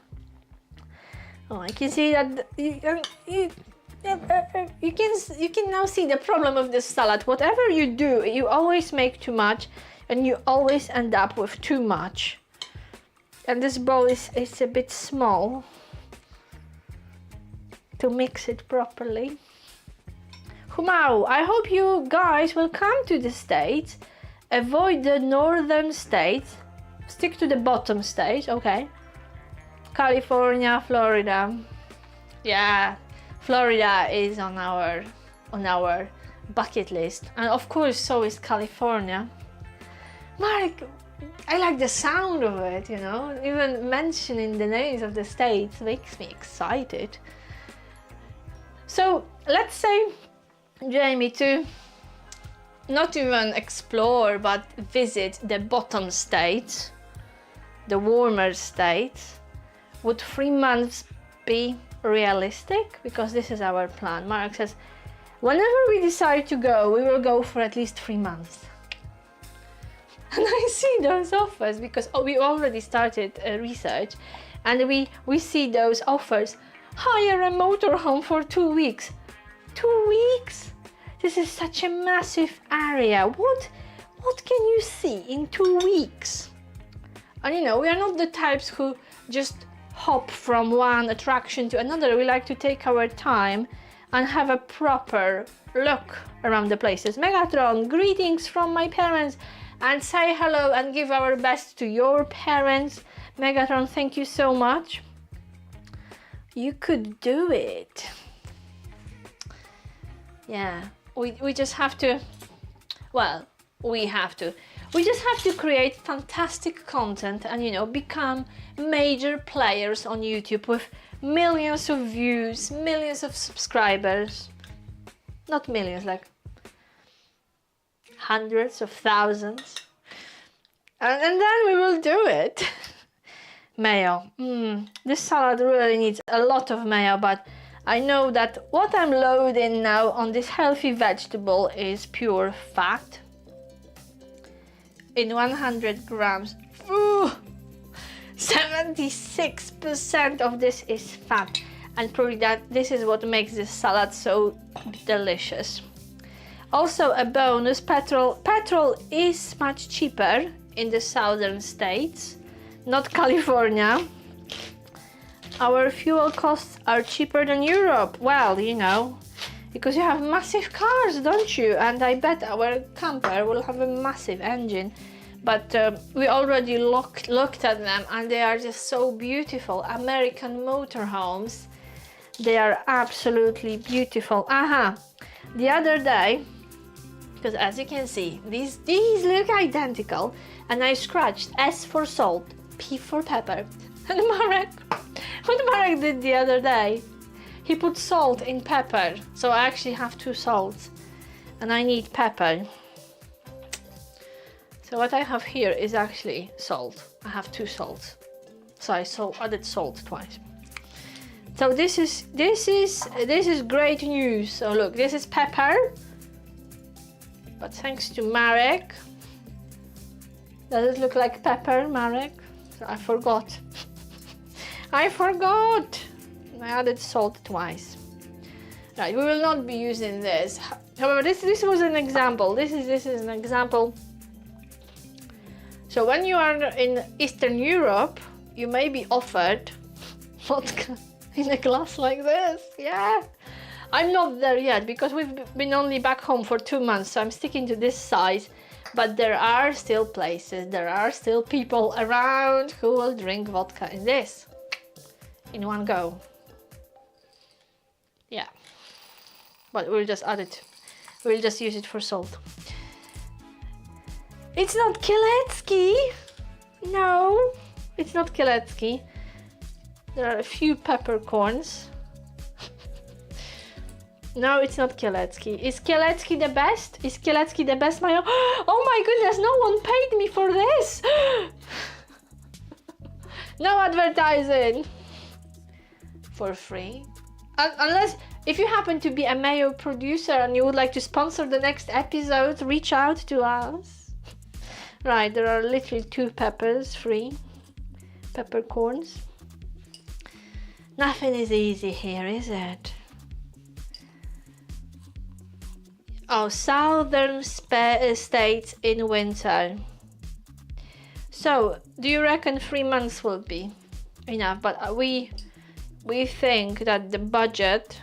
Oh, I can see that you can now see the problem of this salad. Whatever you do, you always make too much and you always end up with too much. And this bowl is a bit small to mix it properly. Humau, I hope you guys will come to the States. Avoid the northern states. Stick to the bottom states, okay. California, Florida. Yeah, Florida is on our bucket list. And of course, so is California. Mark, I like the sound of it, you know. Even mentioning the names of the states makes me excited. So let's say, Jamie, to not even explore but visit the bottom states, the warmer states. Would 3 months be realistic? Because this is our plan. Mark says, whenever we decide to go, we will go for at least 3 months. And I see those offers because we already started research and we see those offers. Hire a motorhome for 2 weeks. 2 weeks? This is such a massive area. What can you see in 2 weeks? And you know, we are not the types who just hop from one attraction to another. We like to take our time and have a proper look around the places. Megatron, greetings from my parents, and say hello and give our best to your parents. Megatron, thank you so much. You could do it. Yeah, we just have to, well, we just have to create fantastic content and, you know, become major players on YouTube with millions of views, millions of subscribers. Not millions, like hundreds of thousands. And then we will do it. Mayo. This salad really needs a lot of mayo, but I know that what I'm loading now on this healthy vegetable is pure fat. In 100 grams, 76% of this is fat, and probably that this is what makes this salad so delicious. Also a bonus, petrol is much cheaper in the southern states, not California. Our fuel costs are cheaper than Europe. Well, you know, because you have massive cars, don't you? And I bet our camper will have a massive engine. But we already looked at them and they are just so beautiful. American motorhomes. They are absolutely beautiful. The other day, because as you can see, these look identical. And I scratched S for salt, P for pepper. And what Marek did the other day, he put salt in pepper. So I actually have 2 salts and I need pepper. So what I have here is actually salt. I have 2 salts. So I added salt twice. So this is great news. So look, this is pepper. But thanks to Marek. Does it look like pepper, Marek? So I forgot. I added salt twice. Right, we will not be using this. However, this was an example. This is an example. So when you are in Eastern Europe, you may be offered vodka in a glass like this. Yeah, I'm not there yet because we've been only back home for 2 months, so I'm sticking to this size. But there are still places, there are still people around who will drink vodka in this in one go. Yeah, but we'll just add it. We'll just use it for salt. It's not Kielecki. No, it's not Kielecki. There are a few peppercorns. No, it's not Kielecki. Is Kielecki the best? Is Kielecki the best mayo? Oh my goodness, no one paid me for this! No advertising! For free? Unless, if you happen to be a mayo producer and you would like to sponsor the next episode, reach out to us. Right, there are literally 2 peppers free. Peppercorns. Nothing is easy here, is it? Oh, southern states in winter. So, do you reckon 3 months will be enough? But we think that the budget,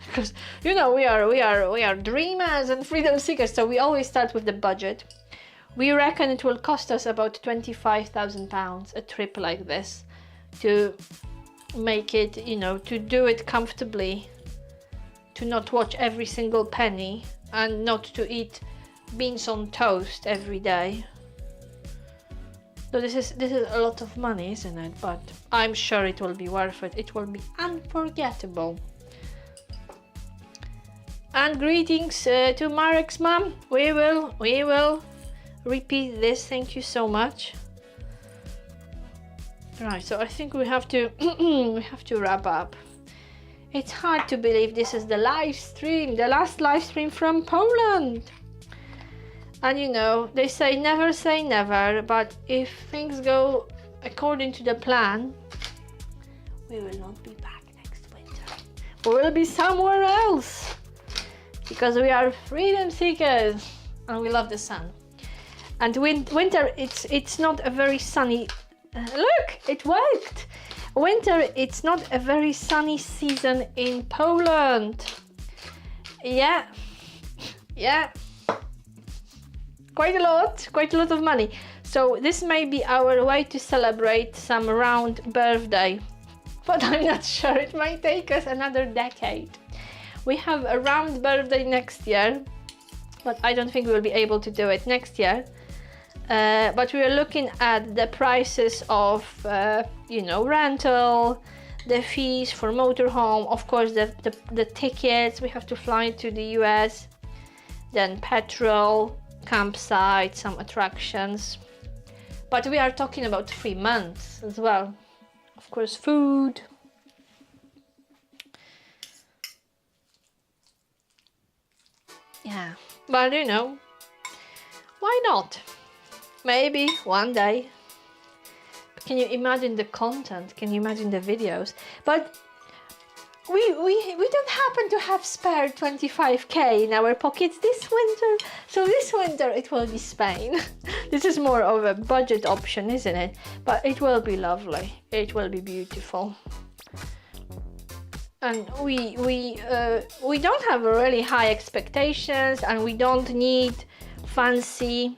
because you know we are dreamers and freedom seekers, so we always start with the budget. We reckon it will cost us about £25,000 a trip like this to make it, you know, to do it comfortably, to not watch every single penny and not to eat beans on toast every day. So this is a lot of money, isn't it? But I'm sure it will be worth it. It will be unforgettable. And greetings to Marek's mom. We will repeat this. Thank you so much. Right, so I think we have to we have to wrap up. It's hard to believe this is the live stream, the last live stream from Poland. And you know, they say never, but if things go according to the plan, we will not be back next winter. We will be somewhere else. Because we are freedom seekers and we love the sun. And winter, it's not a very sunny... look, it worked! Winter, it's not a very sunny season in Poland. Yeah. Quite a lot of money. So this may be our way to celebrate some round birthday. But I'm not sure, it might take us another decade. We have a round birthday next year, but I don't think we'll be able to do it next year. But we are looking at the prices of, you know, rental, the fees for motorhome, of course the tickets, we have to fly to the US, then petrol, campsite, some attractions. But we are talking about 3 months as well. Of course, food. Yeah, but you know, why not? Maybe one day. Can you imagine the content? Can you imagine the videos? But we don't happen to have spare 25k in our pockets this winter. So this winter it will be Spain. This is more of a budget option, isn't it? But it will be lovely. It will be beautiful. And we don't have really high expectations, and we don't need fancy.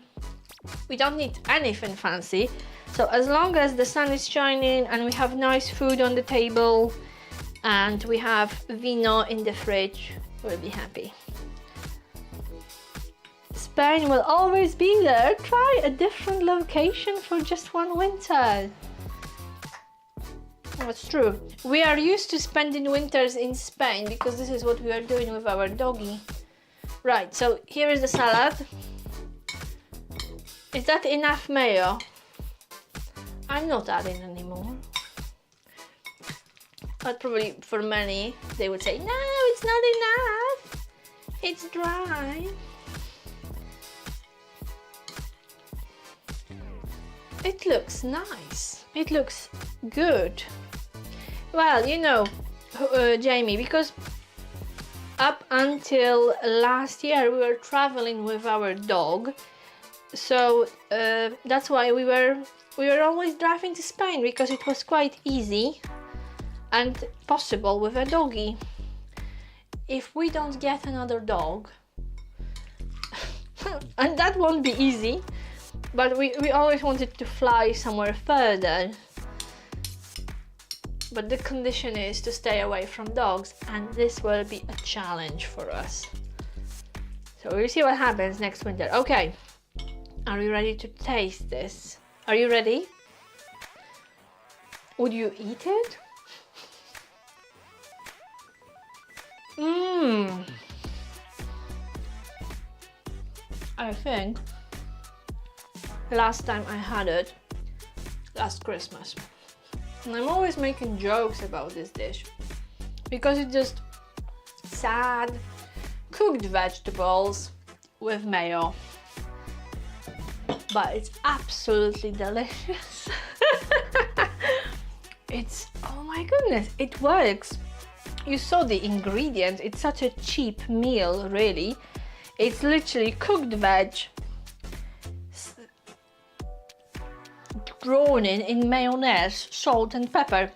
We don't need anything fancy. So as long as the sun is shining and we have nice food on the table and we have vino in the fridge, we'll be happy. Spain will always be there. Try a different location for just one winter. That's true. We are used to spending winters in Spain because this is what we are doing with our doggy. Right, so here is the salad. Is that enough mayo? I'm not adding anymore. But probably for many, they would say, no, it's not enough. It's dry. It looks nice. It looks good. Well, you know, Jamie, because up until last year we were traveling with our dog. So that's why we were always driving to Spain, because it was quite easy and possible with a doggy. If we don't get another dog, and that won't be easy, but we always wanted to fly somewhere further. But the condition is to stay away from dogs, and this will be a challenge for us. So we'll see what happens next winter. Okay, are you ready to taste this? Are you ready? Would you eat it? I think last time I had it, last Christmas. And I'm always making jokes about this dish because it's just sad cooked vegetables with mayo, but it's absolutely delicious. It's, oh my goodness, it works. You saw the ingredients. It's such a cheap meal, really. It's literally cooked veg thrown in mayonnaise, salt and pepper,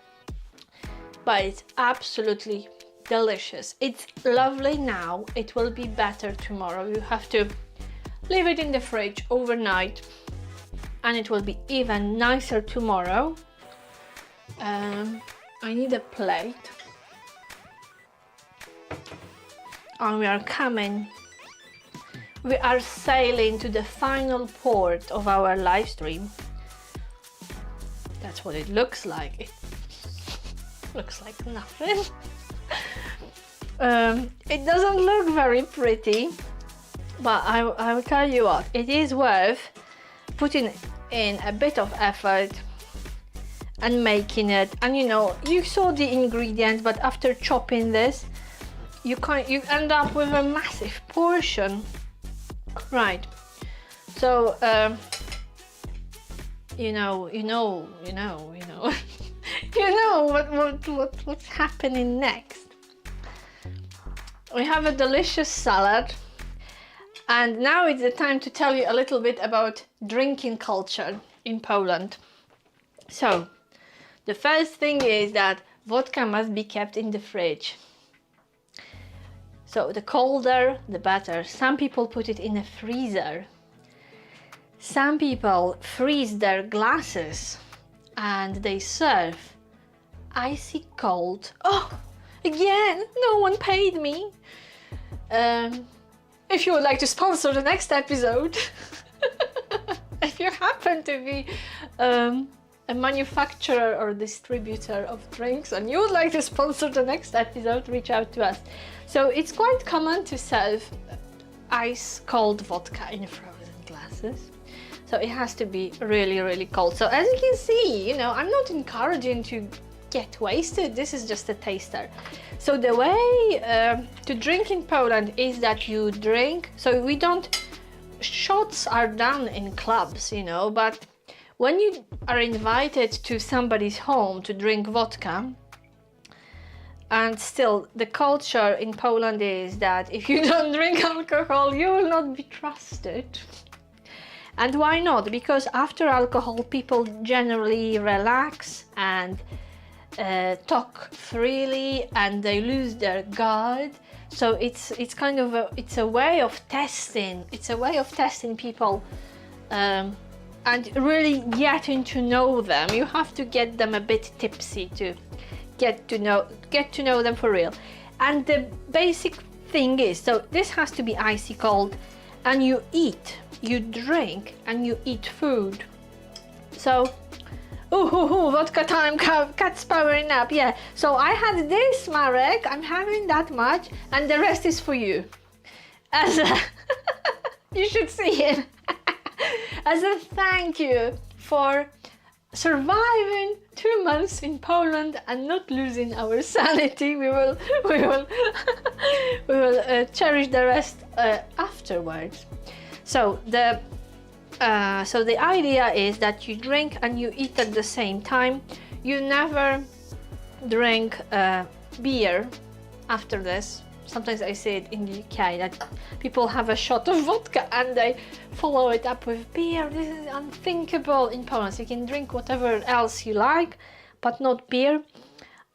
but it's absolutely delicious. It's lovely now. It will be better tomorrow. You have to leave it in the fridge overnight and it will be even nicer tomorrow. I need a plate. And we are coming. We are sailing to the final port of our live stream. That's what it looks like. It looks like nothing. It doesn't look very pretty, but I will tell you what, it is worth putting in a bit of effort and making it. And you know, you saw the ingredients, but after chopping this, you end up with a massive portion. Right, so you know what's happening next. We have a delicious salad, and now it's the time to tell you a little bit about drinking culture in Poland. So the first thing is that vodka must be kept in the fridge. So the colder, the better. Some people put it in a freezer. Some people freeze their glasses and they serve icy cold. Oh, again, no one paid me. If you would like to sponsor the next episode, if you happen to be a manufacturer or distributor of drinks and you would like to sponsor the next episode, reach out to us. So it's quite common to serve ice cold vodka in frozen glasses. So it has to be really, really cold. So as you can see, you know, I'm not encouraging to get wasted. This is just a taster. So the way to drink in Poland is that you drink, so we don't, shots are done in clubs, you know, but when you are invited to somebody's home to drink vodka, and still the culture in Poland is that if you don't drink alcohol, you will not be trusted. And why not? Because after alcohol, people generally relax and talk freely and they lose their guard. So it's kind of a way of testing. It's a way of testing people and really getting to know them. You have to get them a bit tipsy to get to know them for real. And the basic thing is, so this has to be icy cold, and you eat, you drink, and you eat food. So, vodka time, cat's powering up, yeah. So I had this, Marek, I'm having that much, and the rest is for you. As a, you should see it. As a thank you for surviving 2 months in Poland and not losing our sanity, we will cherish the rest afterwards. So the idea is that you drink and you eat at the same time. You never drink beer after this. Sometimes I see it in the UK that people have a shot of vodka and they follow it up with beer. This is unthinkable in Poland. So you can drink whatever else you like, but not beer.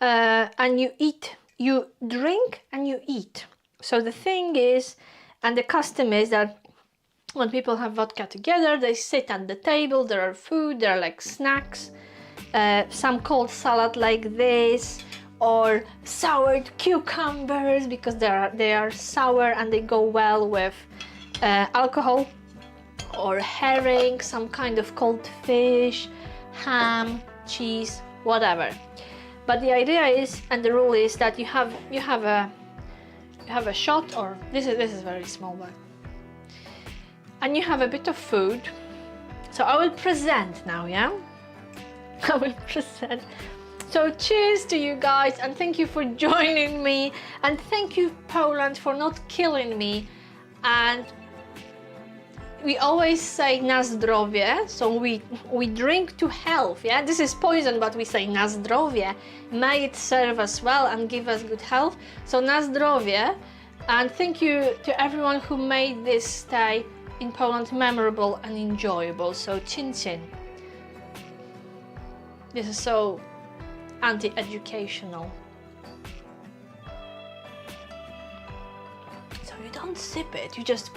And you eat, you drink and you eat. So the thing is, and the custom is that when people have vodka together, they sit at the table, there are food, there are like snacks, some cold salad like this, or soured cucumbers because they are sour and they go well with alcohol, or herring, some kind of cold fish, ham, cheese, whatever. But the idea is, and the rule is, that you have You have a shot, or this is very small bag. And you have a bit of food. So I will present now, yeah? I will present. So cheers to you guys, and thank you for joining me, and thank you Poland for not killing me. And we always say na zdrowie, so we drink to health, yeah? This is poison, but we say na zdrowie. May it serve us well and give us good health. So na zdrowie, and thank you to everyone who made this stay in Poland memorable and enjoyable. So chin chin. This is so anti-educational. So you don't sip it, you just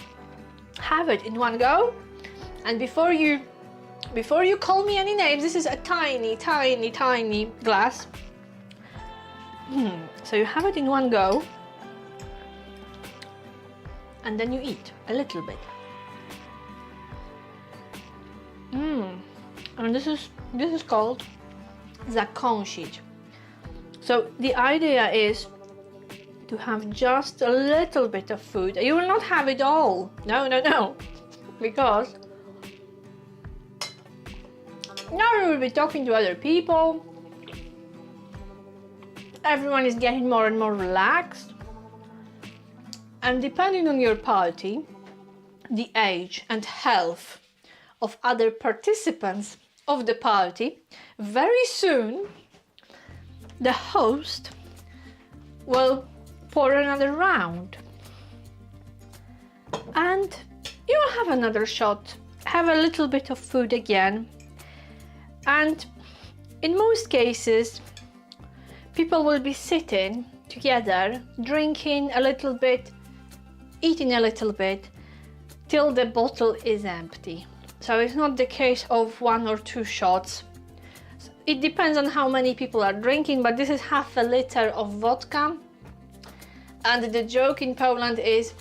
have it in one go. And before you call me any names, this is a tiny glass. So you have it in one go, and then you eat a little bit. And this is called zakąsić. So the idea is to have just a little bit of food. You will not have it all. No. Because now you will be talking to other people. Everyone is getting more and more relaxed. And depending on your party, the age and health of other participants of the party, very soon the host will pour another round, and you will have another shot, have a little bit of food again, and in most cases people will be sitting together, drinking a little bit, eating a little bit, till the bottle is empty. So it's not the case of 1 or 2 shots. It depends on how many people are drinking, but this is half a liter of vodka. And the joke in Poland is,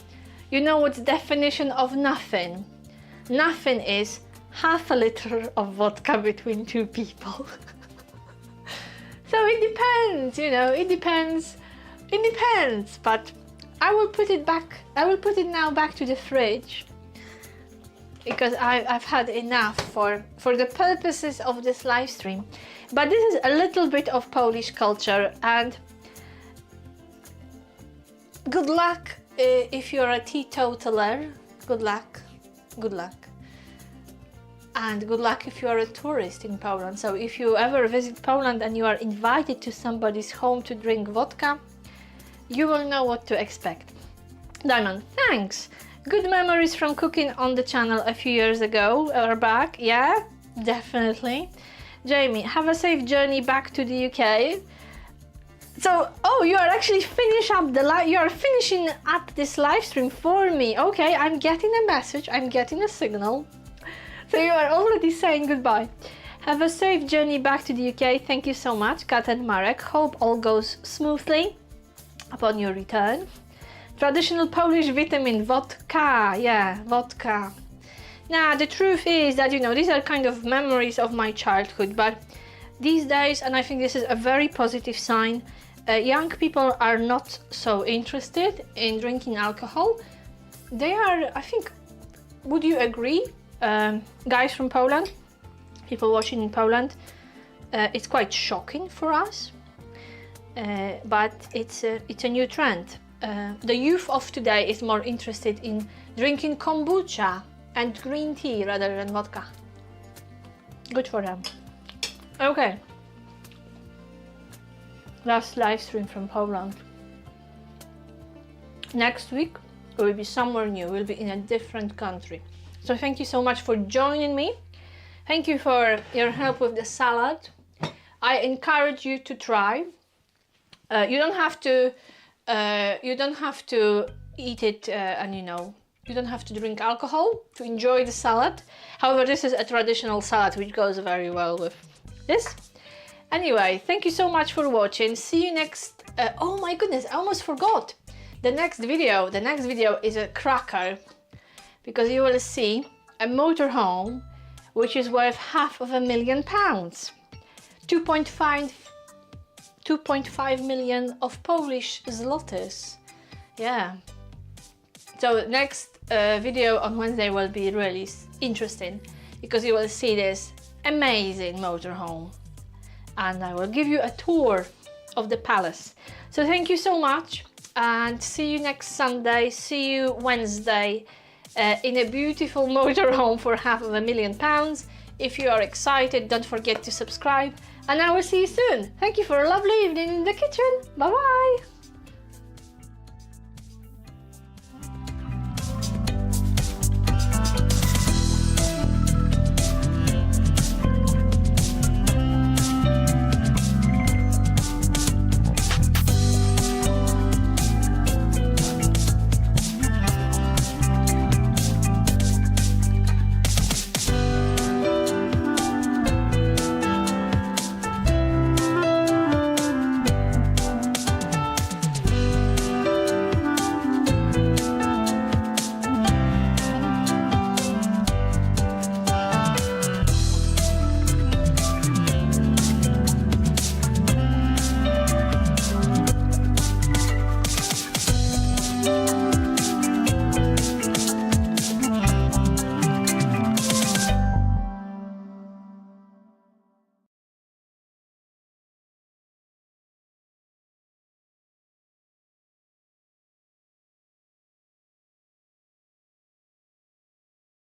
you know what's the definition of nothing? Nothing is half a liter of vodka between 2 people. So it depends, you know, it depends, but I will put it now back to the fridge, because I've had enough for the purposes of this live stream. But this is a little bit of Polish culture, and good luck if you're a teetotaler. Good luck. And good luck if you are a tourist in Poland. So if you ever visit Poland and you are invited to somebody's home to drink vodka, you will know what to expect. Diamond, thanks. Good memories from cooking on the channel a few years ago or back. Yeah, definitely. Jamie, have a safe journey back to the UK. So, oh, you are actually you are finishing up this live stream for me. Okay, I'm getting a message, I'm getting a signal. So you are already saying goodbye. Have a safe journey back to the UK. Thank you so much, Kat and Marek. Hope all goes smoothly upon your return. Traditional Polish vitamin, vodka. Yeah, vodka. Now, the truth is that, you know, these are kind of memories of my childhood, but these days, and I think this is a very positive sign, young people are not so interested in drinking alcohol. They are, I think, would you agree, guys from Poland, people watching in Poland, it's quite shocking for us, but it's a new trend. The youth of today is more interested in drinking kombucha and green tea rather than vodka. Good for them. Okay. Last live stream from Poland. Next week we'll be somewhere new. We'll be in a different country. So thank you so much for joining me. Thank you for your help with the salad. I encourage you to try. You don't have to eat it, and you know, you don't have to drink alcohol to enjoy the salad. However, this is a traditional salad which goes very well with this. Anyway, thank you so much for watching. See you next. Oh my goodness, I almost forgot. The next video is a cracker, because you will see a motorhome which is worth £500,000. 2.5 million of Polish zlotys. Yeah. So next video on Wednesday will be really interesting because you will see this amazing motorhome and I will give you a tour of the palace. So thank you so much and see you next Sunday, see you Wednesday in a beautiful motorhome for £500,000. If you are excited, don't forget to subscribe and I will see you soon. Thank you for a lovely evening in the kitchen. Bye bye.